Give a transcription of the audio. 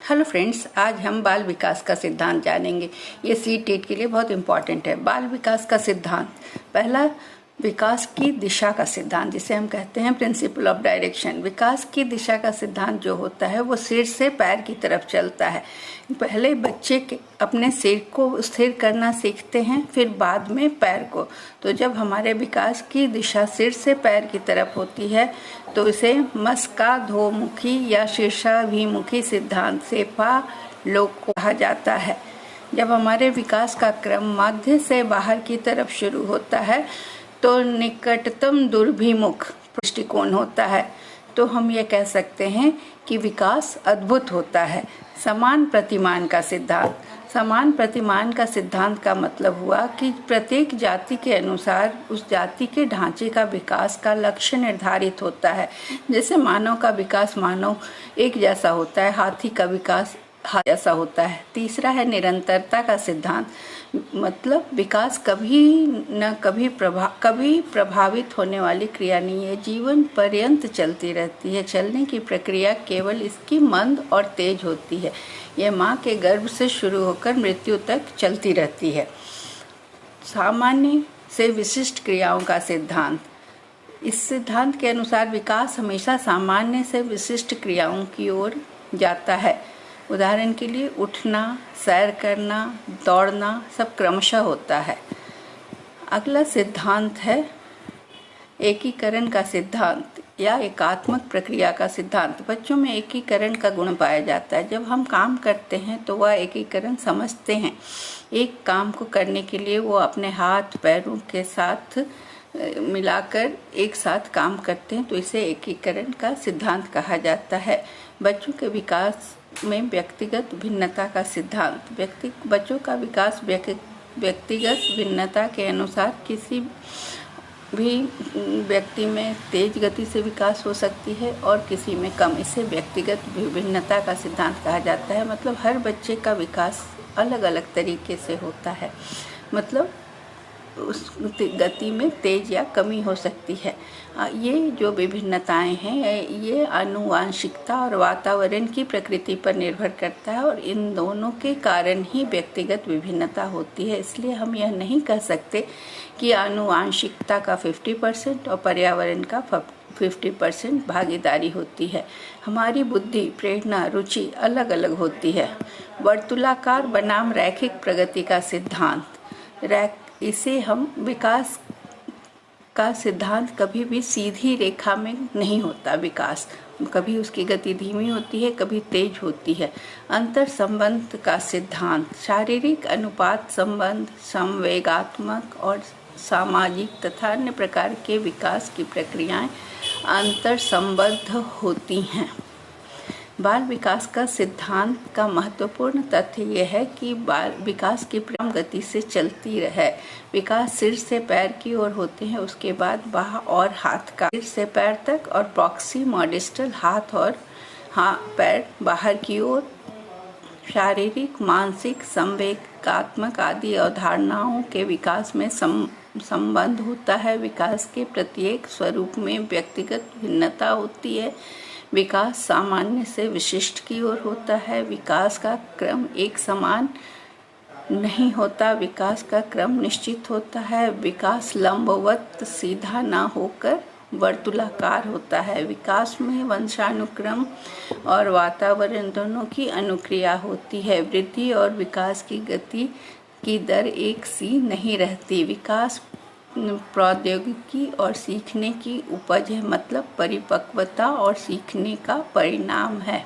Hello friends, आज हम बाल विकास का सिद्धांत जानेंगे। ये सी-टेट के लिए बहुत इंपॉर्टेंट है। बाल विकास का सिद्धांत, पहला विकास की दिशा का सिद्धांत, जिसे हम कहते हैं प्रिंसिपल ऑफ डायरेक्शन। विकास की दिशा का सिद्धांत जो होता है वो सिर से पैर की तरफ चलता है। पहले बच्चे के अपने सिर को स्थिर करना सीखते हैं, फिर बाद में पैर को। तो जब हमारे विकास की दिशा सिर से पैर की तरफ होती है तो इसे मस्काधोमुखी या शीर्षाभिमुखी सिद्धांत सेपा लोक को कहा जाता है। जब हमारे विकास का क्रम मध्य से बाहर की तरफ शुरू होता है तो निकटतम दुर्भिमुख दृष्टिकोण होता है। तो हम ये कह सकते हैं कि विकास अद्भुत होता है। समान प्रतिमान का सिद्धांत, समान प्रतिमान का सिद्धांत का मतलब हुआ कि प्रत्येक जाति के अनुसार उस जाति के ढांचे का विकास का लक्ष्य निर्धारित होता है। जैसे मानव का विकास मानव एक जैसा होता है, हाथी का विकास हाथी जैसा होता है। तीसरा है निरंतरता का सिद्धांत, मतलब विकास कभी न कभी प्रभावित होने वाली क्रिया नहीं है, जीवन पर्यंत चलती रहती है। चलने की प्रक्रिया केवल इसकी मंद और तेज होती है। यह माँ के गर्भ से शुरू होकर मृत्यु तक चलती रहती है। सामान्य से विशिष्ट क्रियाओं का सिद्धांत, इस सिद्धांत के अनुसार विकास हमेशा सामान्य से विशिष्ट क्रियाओं की ओर जाता है। उदाहरण के लिए उठना, सैर करना, दौड़ना सब क्रमशः होता है। अगला सिद्धांत है एकीकरण का सिद्धांत या एकात्मक प्रक्रिया का सिद्धांत। बच्चों में एकीकरण का गुण पाया जाता है। जब हम काम करते हैं तो वह एकीकरण समझते हैं। एक काम को करने के लिए वो अपने हाथ पैरों के साथ मिलाकर एक साथ काम करते हैं, तो इसे एकीकरण का सिद्धांत कहा जाता है। बच्चों के विकास में व्यक्तिगत भिन्नता का सिद्धांत, बच्चों का विकास व्यक्तिगत भिन्नता के अनुसार किसी भी व्यक्ति में तेज गति से विकास हो सकती है और किसी में कम। इसे व्यक्तिगत भिन्नता का सिद्धांत कहा जाता है। मतलब हर बच्चे का विकास अलग अलग तरीके से होता है, मतलब उस गति में तेज या कमी हो सकती है। ये जो विभिन्नताएं हैं ये आनुवांशिकता और वातावरण की प्रकृति पर निर्भर करता है और इन दोनों के कारण ही व्यक्तिगत विभिन्नता होती है। इसलिए हम यह नहीं कह सकते कि आनुवांशिकता का 50% और पर्यावरण का 50% भागीदारी होती है। हमारी बुद्धि, प्रेरणा, रुचि अलग अलग होती है। वर्तुलाकार बनाम रैखिक प्रगति का सिद्धांत, इसे हम विकास का सिद्धांत कभी भी सीधी रेखा में नहीं होता। विकास कभी उसकी गति धीमी होती है, कभी तेज होती है। अंतर संबंध का सिद्धांत, शारीरिक अनुपात संबंध, संवेगात्मक और सामाजिक तथा अन्य प्रकार के विकास की प्रक्रियाएं अंतर संबद्ध होती हैं। बाल विकास का सिद्धांत का महत्वपूर्ण तथ्य यह है कि बाल विकास की क्रम गति से चलती रहे। विकास सिर से पैर की ओर होते हैं, उसके बाद बाह और हाथ का सिर से पैर तक और प्रॉक्सिमोडिस्टल हाथ और पैर बाहर की ओर। शारीरिक, मानसिक, संवेगात्मक आदि अवधारणाओं के विकास में संबंध होता है। विकास के प्रत्येक स्वरूप में व्यक्तिगत भिन्नता होती है। विकास सामान्य से विशिष्ट की ओर होता है। विकास का क्रम एक समान नहीं होता, विकास का क्रम निश्चित होता है। विकास लंबवत सीधा ना होकर वर्तुलाकार होता है। विकास में वंशानुक्रम और वातावरण दोनों की अनुक्रिया होती है। वृद्धि और विकास की गति की दर एक सी नहीं रहती। विकास प्रौद्योगिकी और सीखने की उपज है, मतलब परिपक्वता और सीखने का परिणाम है।